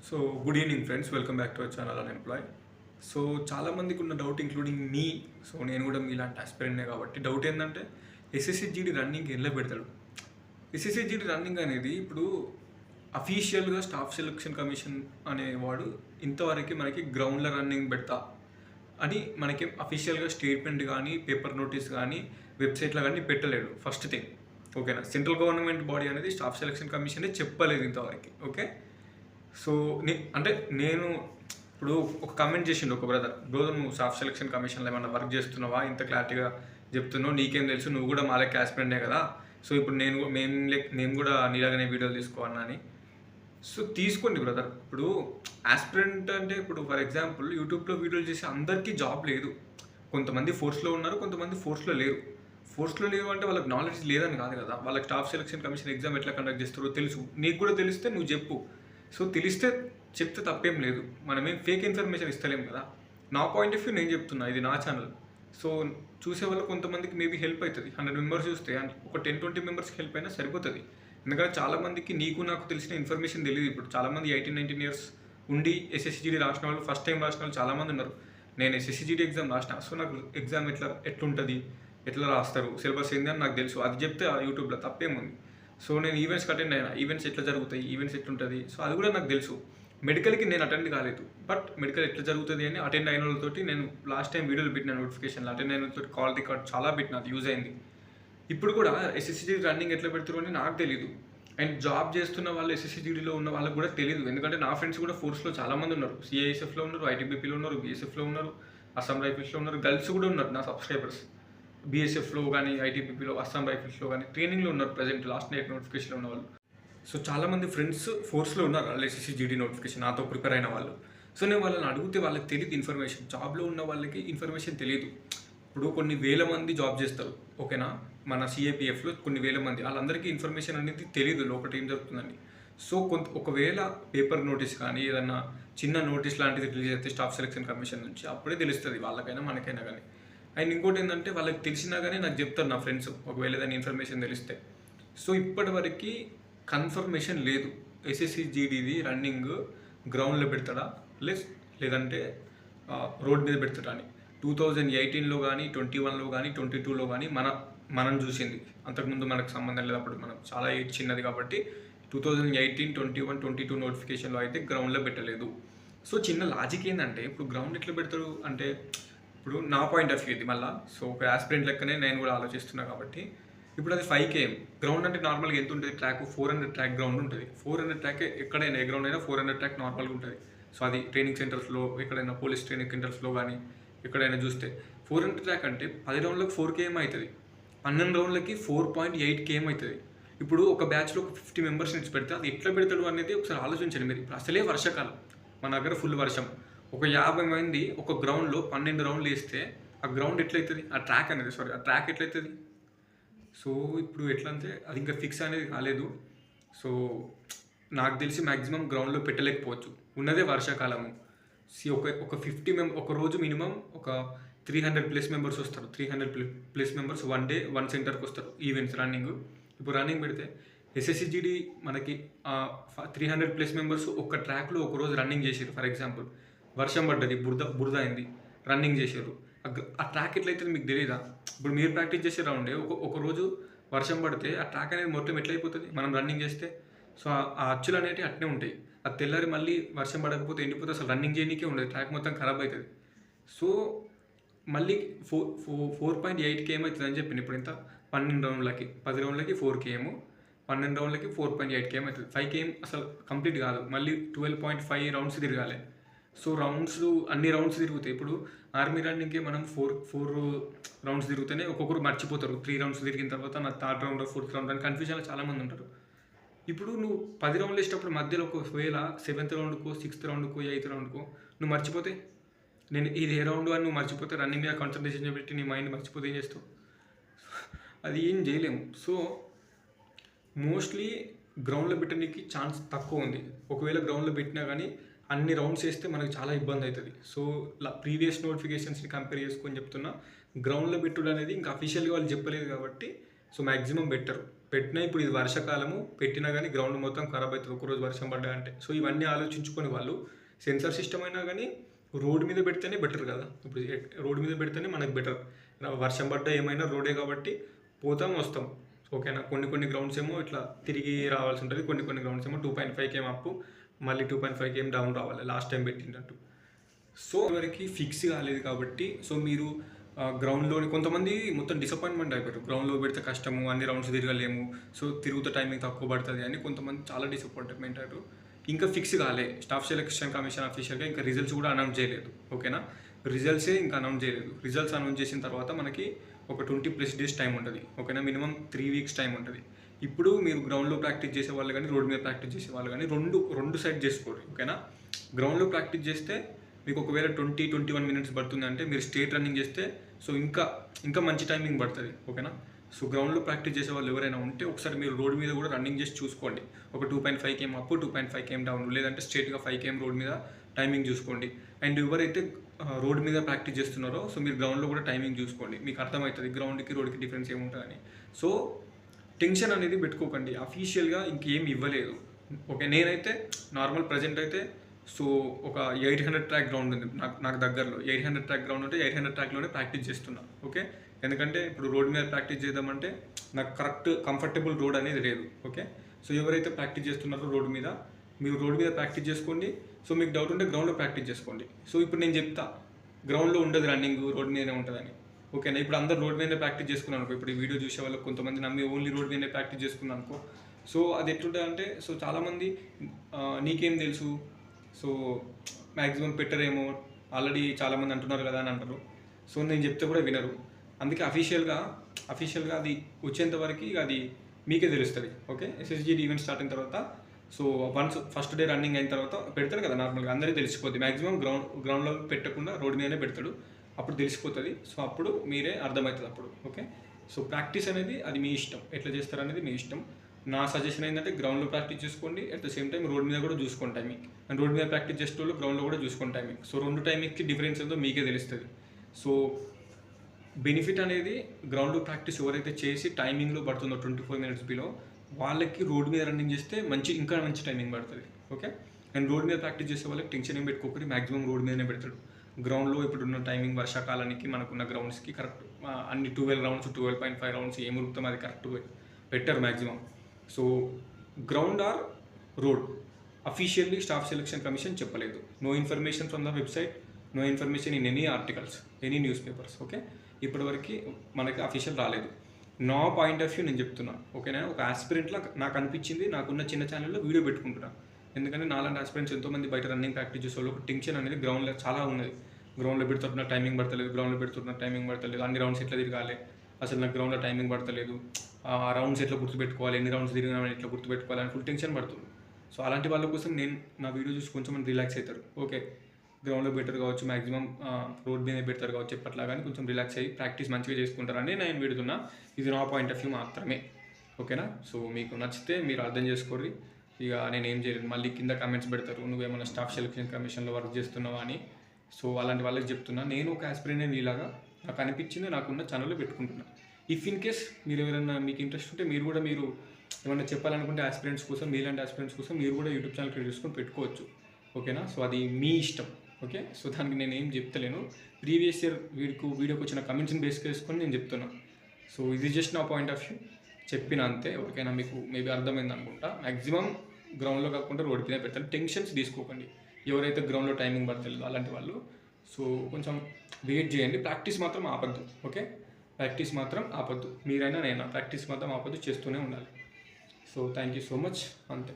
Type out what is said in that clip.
So good evening friends, welcome back to our channel unemploy. So చాలామందికి ఉన్న doubt including మీ. So నేను కూడా మీలాంటి ఆస్పిరెంట్నే కాబట్టి డౌట్ ఏంటంటే ఎస్ఎస్సిజిడి రన్నింగ్ ఎలా పెడతాడు. ఎస్ఎస్సిజిడి రన్నింగ్ అనేది ఇప్పుడు అఫీషియల్గా స్టాఫ్ సెలక్షన్ కమిషన్ అనేవాడు ఇంతవరకు మనకి గ్రౌండ్లో రన్నింగ్ పెడతా అని మనకి అఫీషియల్గా స్టేట్మెంట్ కానీ పేపర్ నోటీస్ కానీ వెబ్సైట్లో కానీ పెట్టలేడు. ఫస్ట్ థింగ్ ఓకేనా. సెంట్రల్ గవర్నమెంట్ బాడీ అనేది స్టాఫ్ సెలక్షన్ కమిషనే చెప్పలేదు ఇంతవరకు. ఓకే. సో అంటే నేను ఇప్పుడు ఒక కామెంట్ చేసిండు ఒక బ్రదర్ నువ్వు స్టాఫ్ సెలక్షన్ కమిషన్లో ఏమన్నా వర్క్ చేస్తున్నావా, ఇంత క్లారిటీగా చెప్తున్నావు, నీకేం తెలుసు, నువ్వు కూడా మా లెక్క ఆస్పిరెంటే కదా, సో ఇప్పుడు మేము కూడా నీలాగానే వీడియోలు తీసుకోవాలని అని. సో తీసుకోండి బ్రదర్. ఇప్పుడు ఆస్పిరెంట్ అంటే ఇప్పుడు ఫర్ ఎగ్జాంపుల్ యూట్యూబ్లో వీడియోలు చేసి అందరికీ జాబ్ లేదు. కొంతమంది ఫోర్స్లో ఉన్నారు, కొంతమంది ఫోర్స్లో లేరు. ఫోర్స్లో లేవు అంటే వాళ్ళకి నాలెడ్జ్ లేదని కాదు కదా. వాళ్ళకి స్టాఫ్ సెలక్షన్ కమిషన్ ఎగ్జామ్ ఎట్లా కండక్ట్ చేస్తారో తెలుసు. నీకు కూడా తెలిస్తే నువ్వు చెప్పు. సో తెలిస్తే చెప్తే తప్పేం లేదు. మనమేం ఫేక్ ఇన్ఫర్మేషన్ ఇస్తలేం కదా. నా పాయింట్ ఆఫ్ వ్యూ నేను చెప్తున్నా, ఇది నా ఛానల్. సో చూసే వాళ్ళు కొంతమందికి మేబీ హెల్ప్ అవుతుంది. 100 మెంబర్స్ చూస్తే ఒక 10-20 మెంబర్స్కి హెల్ప్ అయినా సరిపోతుంది. ఎందుకంటే చాలామందికి నీకు నాకు తెలిసిన ఇన్ఫర్మేషన్ తెలియదు. ఇప్పుడు చాలామంది 18-19 ఇయర్స్ ఉండి ఎస్ఎస్సిజిడి రాసిన వాళ్ళు, ఫస్ట్ టైం రాసిన వాళ్ళు చాలామంది ఉన్నారు. నేను ఎస్ఎస్సిజిడి ఎగ్జామ్ రాసిన, సో నాకు ఎగ్జామ్ ఎట్లుంటుంది, ఎట్లా రాస్తారు, సిలబస్ ఏంది అని నాకు తెలుసు. అది చెప్తే యూట్యూబ్లో తప్పేముంది. సో నేను ఈవెంట్స్కి అటెండ్ అయినా, ఈవెంట్స్ ఎట్లా జరుగుతాయి, ఈవెంట్స్ ఎట్లుంటుంది, సో అది కూడా నాకు తెలుసు. మెడికల్కి నేను అటెండ్ కాలేదు, బట్ మెడికల్ ఎట్లా జరుగుతుంది అని అటెండ్ అయిన వాళ్ళతోటి నేను లాస్ట్ టైం వీడియోలు పెట్టిన, నోటిఫికేషన్లు అటెండ్ అయిన వాళ్ళతో కాల్ రికార్డ్ చాలా పెట్టిన, అది యూజ్ అయింది. ఇప్పుడు కూడా ఎస్ఎస్సిజిడి రన్నింగ్ ఎట్లా పెడతారు అని నాకు తెలియదు. అండ్ జాబ్ చేస్తున్న వాళ్ళు ఎస్ఎస్సిజిడిలో ఉన్న వాళ్ళకి కూడా తెలియదు. ఎందుకంటే నా ఫ్రెండ్స్ కూడా ఫోర్స్లో చాలామంది ఉన్నారు. సిఐఎస్ఎఫ్లో ఉన్నారు, ఐటీబీపీలో ఉన్నారు, బీఎస్ఎఫ్లో ఉన్నారు, అస్సాం రైఫిల్స్లో ఉన్నారు. గర్ల్స్ కూడా ఉన్నారు నా సబ్స్క్రైబర్స్. బీఎస్ఎఫ్లో కానీ, ఐటీబీపీలో, అస్సాం రైఫిల్స్లో కానీ ట్రైనింగ్లో ఉన్నారు ప్రజెంట్ లాస్ట్ నైట్ నోటిఫికేషన్లో ఉన్న వాళ్ళు. సో చాలామంది ఫ్రెండ్స్ ఫోర్స్లో ఉన్నారు వాళ్ళు ఎస్ఎస్సిజిడి నోటిఫికేషన్ నాతో ప్రిపేర్ అయిన వాళ్ళు. సో నేను వాళ్ళని అడిగితే వాళ్ళకి తెలియదు ఇన్ఫర్మేషన్. జాబ్లో ఉన్న వాళ్ళకి ఇన్ఫర్మేషన్ తెలియదు. ఇప్పుడు కొన్ని వేల మంది జాబ్ చేస్తారు, ఓకేనా. మన సిఏపిఎఫ్లో కొన్ని వేల మంది, వాళ్ళందరికీ ఇన్ఫర్మేషన్ అనేది తెలియదు లోపల ఏం జరుగుతుందని. సో ఒకవేళ పేపర్ నోటీస్ కానీ ఏదన్నా చిన్న నోటీస్ లాంటిది రిలీజ్ అయితే స్టాఫ్ సెలక్షన్ కమిషన్ నుంచి, అప్పుడే తెలుస్తుంది వాళ్ళకైనా మనకైనా కానీ. అండ్ ఇంకోటి ఏంటంటే వాళ్ళకి తెలిసినా కానీ నాకు చెప్తారు నా ఫ్రెండ్స్, ఒకవేళ ఏదైనా ఇన్ఫర్మేషన్ తెలిస్తే. సో ఇప్పటివరకు కన్ఫర్మేషన్ లేదు ఎస్ఎస్సిజిడిది రన్నింగ్ గ్రౌండ్లో పెడతాడా లేదంటే రోడ్ మీద పెడతాడా అని. 2018లో కానీ, 21లో కానీ, 22లో కానీ మనం చూసింది. అంతకుముందు మనకు సంబంధం లేదు, అప్పుడు మనం చాలా ఏజ్ చిన్నది కాబట్టి 2018, 21, 22 నోటిఫికేషన్లో అయితే గ్రౌండ్లో పెట్టలేదు. సో చిన్న లాజిక్ ఏంటంటే ఇప్పుడు గ్రౌండ్ ఎట్లా పెడతారు అంటే, ఇప్పుడు నా పాయింట్ ఆఫ్ వ్యూ ఇది మళ్ళీ. సో ఒక ఆస్పిరెంట్ లెక్కనే నేను కూడా ఆలోచిస్తున్నా కాబట్టి, ఇప్పుడు అది 5 km గ్రౌండ్ అంటే నార్మల్గా ఎంత ఉంటుంది ట్రాక్, 400 ట్రాక్ గ్రౌండ్ ఉంటుంది. 400 ట్రాక్ ఎక్కడైనా, ఏ గ్రౌండ్ అయినా 400 ట్రాక్ నార్మల్గా ఉంటుంది. సో అది ట్రైనింగ్ సెంటర్స్లో, ఎక్కడైనా పోలీస్ ట్రైనింగ్ సెంటర్స్లో కానీ ఎక్కడైనా చూస్తే 400 ట్రాక్ అంటే 10 రౌండ్లకు 4 km అవుతుంది, 12 రౌండ్లకి 4.8 km అవుతుంది. ఇప్పుడు ఒక బ్యాచ్లో ఒక 50 మెంబర్స్ నుంచి పెడితే అది ఎట్లా పెడతాడు అనేది ఒకసారి ఆలోచించండి మీరు. ఇప్పుడు అసలే వర్షాకాలం, మన దగ్గర ఫుల్ వర్షం, ఒక 50 మంది ఒక గ్రౌండ్లో 12 రౌండ్లు వేస్తే ఆ గ్రౌండ్ ఎట్లయితుంది, ఆ ట్రాక్ ఎట్లయితుంది. సో ఇప్పుడు ఎట్లా అంటే అది ఇంకా ఫిక్స్ అనేది కాలేదు. సో నాకు తెలిసి మ్యాక్సిమం గ్రౌండ్లో పెట్టలేకపోవచ్చు, ఉన్నదే వర్షాకాలము. ఒక 50 ఒక రోజు మినిమం ఒక 300+ మెంబర్స్ వస్తారు. 300+ మెంబర్స్ వన్ డే వన్ సెంటర్కి వస్తారు ఈవెంట్స్ రన్నింగ్. ఇప్పుడు రన్నింగ్ పెడితే ఎస్ఎస్సిజిడి మనకి 300+ మెంబర్స్ ఒక ట్రాక్లో ఒక రోజు రన్నింగ్ చేసారు. ఫర్ ఎగ్జాంపుల్ వర్షం పడ్డది, బురద అయింది, రన్నింగ్ చేసారు. ఆ ట్రాక్ ఎట్లయితే మీకు తెలియదా. ఇప్పుడు మీరు ప్రాక్టీస్ చేసే రౌండే ఒక రోజు వర్షం పడితే ఆ ట్రాక్ అనేది మొత్తం ఎట్లయిపోతుంది మనం రన్నింగ్ చేస్తే. సో ఆ అచ్చులు అనేవి అట్నే ఉంటాయి. అది తెల్లారి మళ్ళీ వర్షం పడకపోతే ఎండిపోతే అసలు రన్నింగ్ చేయడానికే ఉండదు, ట్రాక్ మొత్తం ఖరాబ్ అవుతుంది. సో మళ్ళీ 4.8 km అవుతుంది అని చెప్పింది. ఇప్పుడు ఇంత 12 రౌండ్లకి, 10 రౌండ్లకి 4 km, 12 రౌండ్లకి 4.8 km అవుతుంది. 5 km అసలు కంప్లీట్ కాదు, మళ్ళీ 12.5 రౌండ్స్ తిరగాలి. సో అన్ని రౌండ్స్ తిరుగుతాయి. ఇప్పుడు ఆర్మీ రన్నింగ్కి మనం 4 రౌండ్స్ తిరుగుతూనే ఒక్కొక్కరు మర్చిపోతారు. 3 రౌండ్స్ తిరిగిన తర్వాత నా 3rd రౌండ్ 4th రౌండ్ అని కన్ఫ్యూజన్లో చాలామంది ఉంటారు. ఇప్పుడు నువ్వు 10 రౌండ్లు వేసేటప్పుడు మధ్యలో ఒకవేళ 7th రౌండ్కో, 6th రౌండ్కో, 8th రౌండ్కో నువ్వు మర్చిపోతే, నేను ఇది ఏ రౌండ్ అని నువ్వు మర్చిపోతే, రన్నింగ్ మీద కాన్సన్ట్రేషన్ పెట్టి నీ మైండ్ మర్చిపోతే ఏం చేస్తావు, అది ఏం చేయలేము. సో మోస్ట్లీ గ్రౌండ్లో పెట్టడానికి ఛాన్స్ తక్కువ ఉంది. ఒకవేళ గ్రౌండ్లో పెట్టినా కానీ అన్ని రౌండ్స్ వేస్తే మనకు చాలా ఇబ్బంది అవుతుంది. సో ప్రీవియస్ నోటిఫికేషన్స్ని కంపేర్ చేసుకొని చెప్తున్నా, గ్రౌండ్లో పెట్టుడు అనేది ఇంకా అఫీషియల్గా వాళ్ళు చెప్పలేదు కాబట్టి సో మ్యాక్సిమం బెటర్. పెట్టినా ఇప్పుడు ఇది వర్షాకాలము పెట్టినా కానీ గ్రౌండ్ మొత్తం ఖరాబ్ అవుతుంది ఒకరోజు వర్షం పడ్డా అంటే. సో ఇవన్నీ ఆలోచించుకొని వాళ్ళు సెన్సార్ సిస్టమ్ అయినా కానీ రోడ్ మీద పెడితేనే బెటర్ కదా. ఇప్పుడు రోడ్ మీద పెడితేనే మనకు బెటర్. వర్షం పడ్డా ఏమైనా రోడే కాబట్టి పోతాం వస్తాం. ఓకేనా. కొన్ని గ్రౌండ్స్ ఏమో ఇట్లా తిరిగి రావాల్సి ఉంటుంది, కొన్ని గ్రౌండ్స్ ఏమో 2.5 km అప్ మళ్ళీ 2.5 km డౌన్ రావాలి లాస్ట్ టైం పెట్టినట్టు. సో ఎవరికి ఫిక్స్ కాలేదు కాబట్టి సో మీరు గ్రౌండ్లోని కొంతమంది మొత్తం డిసప్పాయింట్మెంట్ అయిపోయారు. గ్రౌండ్లో పెడితే కష్టము, అన్ని రౌండ్స్ తిరగలేము, సో తిరుగుతా టైమింగ్ తక్కువ పడుతుంది అని కొంతమంది చాలా డిసప్పాయింట్మెంట్ అయ్యారు. ఇంకా ఫిక్స్ కాలే. స్టాఫ్ సెలక్షన్ కమిషన్ అఫీషియల్గా ఇంకా రిజల్ట్స్ కూడా అనౌన్స్ చేయలేదు. ఓకేనా. రిజల్ట్సే ఇంకా అనౌన్స్ చేయలేదు. రిజల్ట్స్ అనౌన్స్ చేసిన తర్వాత మనకి ఒక 20+ days టైం ఉంటుంది. ఓకేనా. మినిమం 3 weeks టైం ఉంటుంది. ఇప్పుడు మీరు గ్రౌండ్లో ప్రాక్టీస్ చేసే వాళ్ళు కానీ రోడ్ మీద ప్రాక్టీస్ చేసే వాళ్ళు కానీ రెండు సైడ్ చేసుకోరు. ఓకేనా. గ్రౌండ్లో ప్రాక్టీస్ చేస్తే మీకు ఒకవేళ 20-21 minutes పడుతుంది అంటే మీరు స్టేట్ రన్నింగ్ చేస్తే సో ఇంకా మంచి టైమింగ్ పడుతుంది. ఓకేనా. సో గ్రౌండ్లో ప్రాక్టీస్ చేసే వాళ్ళు ఎవరైనా ఉంటే ఒకసారి మీరు రోడ్ మీద కూడా రన్నింగ్ చేసి చూసుకోండి. ఒక 2.5 km అప్ 2.5 km డౌన్, లేదంటే స్ట్రేట్గా 5 km రోడ్ మీద టైమింగ్ చూసుకోండి. అండ్ ఎవరైతే రోడ్ మీద ప్రాక్టీస్ చేస్తున్నారో సో మీరు గ్రౌండ్లో కూడా టైమింగ్ చూసుకోండి. మీకు అర్థమవుతుంది గ్రౌండ్కి రోడ్కి డిఫరెన్స్ ఏముంటుందని. సో టెన్షన్ అనేది పెట్టుకోకండి. అఫీషియల్గా ఇంకేం ఇవ్వలేదు. ఓకే. నేనైతే నార్మల్ ప్రజెంట్ అయితే సో ఒక 800 track గ్రౌండ్ ఉంది నాకు దగ్గరలో. 800 track గ్రౌండ్ ఉంటే 800 trackలోనే ప్రాక్టీస్ చేస్తున్నాను. ఓకే. ఎందుకంటే ఇప్పుడు రోడ్ మీద ప్రాక్టీస్ చేద్దామంటే నాకు కరెక్ట్ కంఫర్టబుల్ రోడ్ అనేది లేదు. ఓకే. సో ఎవరైతే ప్రాక్టీస్ చేస్తున్నారో రోడ్ మీద, మీరు రోడ్ మీద ప్రాక్టీస్ చేసుకోండి. సో మీకు డౌట్ ఉంటే గ్రౌండ్లో ప్రాక్టీస్ చేసుకోండి. సో ఇప్పుడు నేను చెప్తా గ్రౌండ్లో ఉండదు రన్నింగ్, రోడ్ మీదనే ఉంటుందని. ఓకేనా. ఇప్పుడు అందరు రోడ్ మీదనే ప్రాక్టీస్ చేసుకున్నాను అనుకో. ఇప్పుడు ఈ వీడియో చూసే వాళ్ళకి కొంతమంది నమ్మి ఓన్లీ రోడ్ మీదనే ప్రాక్టీస్ చేసుకున్నాను అనుకో. సో అది ఎట్లుంటుంది అంటే సో చాలామంది నీకేం తెలుసు, సో మ్యాక్సిమం పెట్టరేమో, ఆల్రెడీ చాలామంది అంటున్నారు కదా అని అంటారు. సో నేను చెప్తే కూడా వినరు. అందుకే అఫీషియల్గా అది వచ్చేంత వరకు అది మీకే తెలుస్తుంది. ఓకే. SSGD ఈవెంట్ స్టార్ట్ అయిన తర్వాత so once first day running అయిన తర్వాత పెడతారు కదా నార్మల్గా, అందరికీ తెలిసిపోతుంది. మ్యాక్సిమం గ్రౌండ్లో పెట్టకుండా రోడ్ మీదనే పెడతాడు, అప్పుడు తెలిసిపోతుంది. సో అప్పుడు మీరే అర్థమవుతుంది అప్పుడు. ఓకే. సో ప్రాక్టీస్ అనేది అది మీ ఇష్టం, ఎట్లా చేస్తారు అనేది మీ ఇష్టం. నా సజెషన్ ఏంటంటే గ్రౌండ్లో ప్రాక్టీస్ చేసుకోండి, at the same time road మీద కూడా చూసుకోండి టైమింగ్. అండ్ రోడ్ మీద ప్రాక్టీస్ చేసే వాళ్ళు గ్రౌండ్లో కూడా చూసుకోండి టైమింగ్. సో రెండు టైమింగ్కి డిఫరెన్స్ ఏందో మీకే తెలుస్తుంది. సో బెనిఫిట్ అనేది గ్రౌండ్లో ప్రాక్టీస్ ఎవరైతే చేసి టైమింగ్లో పడుతుందో 24 minutes బిలో, వాళ్ళకి రోడ్ మీద రన్నింగ్ చేస్తే ఇంకా మంచి టైమింగ్ పడుతుంది. ఓకే. అండ్ రోడ్ మీద ప్రాక్టీస్ చేసే వాళ్ళకి టెన్షన్ ఏం పెట్టుకోకరి, మ్యాక్సిమం రోడ్ మీదనే పెడతాడు. గ్రౌండ్లో ఇప్పుడున్న టైమింగ్ వర్షాకాలానికి మనకున్న గ్రౌండ్స్కి కరెక్ట్ అన్ని 12 rounds 12.5 rounds ఏం ఉరుకుతాం అది కరెక్ట్ పెట్టారు maximum. So ground or road officially staff selection commission చెప్పలేదు. No information from the website, no information in any articles, any newspapers. Okay. ఇప్పటివరకు మనకి అఫీషియల్ రాలేదు. నా పాయింట్ ఆఫ్ వ్యూ నేను చెప్తున్నా. ఓకేనా. ఒక ఆస్పిరెంట్లా నాకు అనిపించింది, నాకున్న చిన్న ఛానల్లో వీడియో పెట్టుకుంటున్నా. ఎందుకంటే నాలాంటి ఆస్పిరెంట్స్ ఎంతోమంది బయట రన్నింగ్ ప్రాక్టీస్ చేసే వాళ్ళు ఒక టెన్షన్ అనేది గ్రౌండ్లో చాలా ఉన్నది. గ్రౌండ్లో పెడుతున్న టైమింగ్ పడతలేదు, అన్ని రౌండ్స్ ఎట్లా తిరగాలి, అసలు నాకు గ్రౌండ్లో టైమింగ్ పడతలేదు, ఆ రౌండ్స్ ఎట్లా గుర్తుపెట్టుకోవాలి, ఎన్ని రౌండ్స్ తిరిగినా ఎట్లా గుర్తుపెట్టుకోవాలి అని ఫుల్ టెన్షన్ పడుతుంది. సో అలాంటి వాళ్ళ కోసం నేను నా వీడియో చూసి కొంచెం రిలాక్స్ అవుతారు. ఓకే. గ్రౌండ్లో బెటర్ కావచ్చు, మ్యాక్సిమం రోడ్ మీద బెటర్ కావచ్చు, ఎప్పట్లా కానీ కొంచెం రిలాక్స్ అయ్యి ప్రాక్టీస్ మంచిగా చేసుకుంటారని నేను పెడుతున్నా. ఇది నా పాయింట్ ఆఫ్ వ్యూ మాత్రమే. ఓకేనా. సో మీకు నచ్చితే మీరు అర్థం చేసుకోండి. ఇక నేను ఏం చేయలేదు. మళ్ళీ కింద కామెంట్స్ పెడతారు నువ్వేమైనా స్టాఫ్ సెలక్షన్ కమిషన్లో వర్క్ చేస్తున్నావా అని. సో అలాంటి వాళ్ళకి చెప్తున్నా, నేను ఒక ఆస్పిరెంట్ ఇలాగా నాకు అనిపించింది, నాకున్న ఛానల్లో పెట్టుకుంటున్నా. ఇఫ్ ఇన్ కేస్ మీరు ఎవరైనా మీకు ఇంట్రెస్ట్ ఉంటే మీరు ఏమైనా చెప్పాలనుకుంటే ఆస్పిరెంట్స్ కోసం, మీలాంటి ఆస్పిరెంట్స్ కోసం మీరు కూడా యూట్యూబ్ ఛానల్ క్రియేట్ చేసుకొని పెట్టుకోవచ్చు. ఓకేనా. సో అది మీ ఇష్టం. ఓకే. సో దానికి నేను ఏం చెప్తలేను. ప్రీవియస్ ఇయర్ వీడియోకి వచ్చిన కమెంట్స్ని బేస్ చేసుకొని నేను చెప్తున్నా. సో ఇది జస్ట్ నా పాయింట్ ఆఫ్ వ్యూ చెప్పిన అంతే. ఎవరికైనా మీకు మేబీ అర్థమైంది అనుకుంటా. మ్యాక్సిమం గ్రౌండ్లో కాకుండా రోడ్ మీద పెడతారు. టెన్షన్స్ తీసుకోకండి ఎవరైతే గ్రౌండ్లో టైమింగ్ పడతలేదు అలాంటి వాళ్ళు. సో కొంచెం వెయిట్ చేయండి. ప్రాక్టీస్ మాత్రం ఆపద్దు. ఓకే. ప్రాక్టీస్ మాత్రం ఆపద్దు. మీరైనా నేనా ప్రాక్టీస్ మాత్రం ఆపద్దు, చేస్తూనే ఉండాలి. So thank you so much. అంతే.